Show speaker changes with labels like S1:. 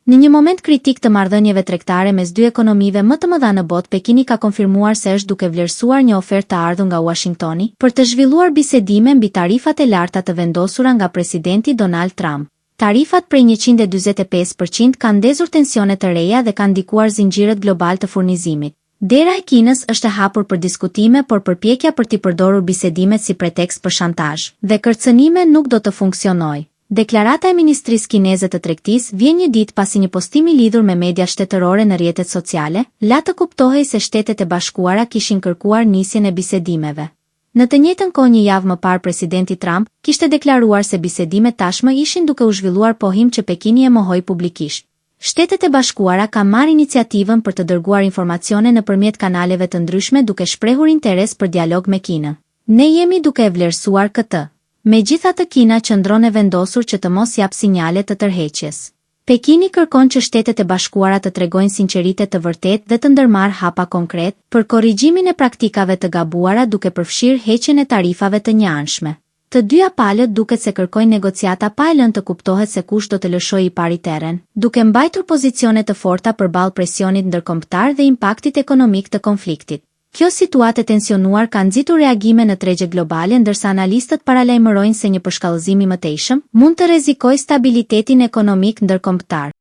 S1: Në një moment kritik të marrëdhënieve tregtare mes dy ekonomive më të mëdha në botë, Pekini ka konfirmuar se është duke vlerësuar një ofertë të ardhur nga Washingtoni për të zhvilluar bisedime mbi tarifat e larta të vendosura nga presidenti Donald Trump. Tarifat prej 125% kanë ndezur tensione të reja dhe kanë ndikuar zinxhirët global të furnizimit. Dera e Kinës është e hapur për diskutime, por përpjekja për t'i përdorur bisedimet si pretekst për shantazh dhe kërcënime nuk do të funksionojë. Deklarata e Ministrisë Kineze të Tregtisë vjen një ditë pasi një postimi lidhur me media shtetërore në rrjetet sociale la të kuptohej se Shtetet e Bashkuara kishin kërkuar nisjen e bisedimeve. Në të njëjtën kohë një javë më parë presidenti Trump kishte deklaruar se bisedimet tashmë ishin duke u zhvilluar pohim që Pekini e mohoi publikisht. Shtetet e Bashkuara kanë marrë iniciativën për të dërguar informacione nëpërmjet kanaleve të ndryshme duke shprehur interes për dialog me Kinën. Ne jemi duke e vlerësuar këtë. Megjithatë, Kina qëndron e vendosur që të mos jap sinjale të tërheqjes. Pekini kërkon që Shtetet e Bashkuara të tregojnë sinqeritet të vërtetë dhe të ndërmarrë hapa konkret për korrigjimin e praktikave të gabuara duke përfshirë heqjen e tarifave të njëanshme. Të dyja palët duket se kërkojnë negociata pa e lënë të kuptohet se kush do të lëshojë i pari terren, duke mbajtur pozicione të forta përballë presionit ndërkombëtar dhe impaktit ekonomik të konfliktit. Kjo situatë e tensionuar ka nxitur reagime në tregje globale, ndërsa analistët paralajmërojnë se një përshkallëzim i mëtejshëm mund të rrezikojë stabilitetin ekonomik ndërkombëtar.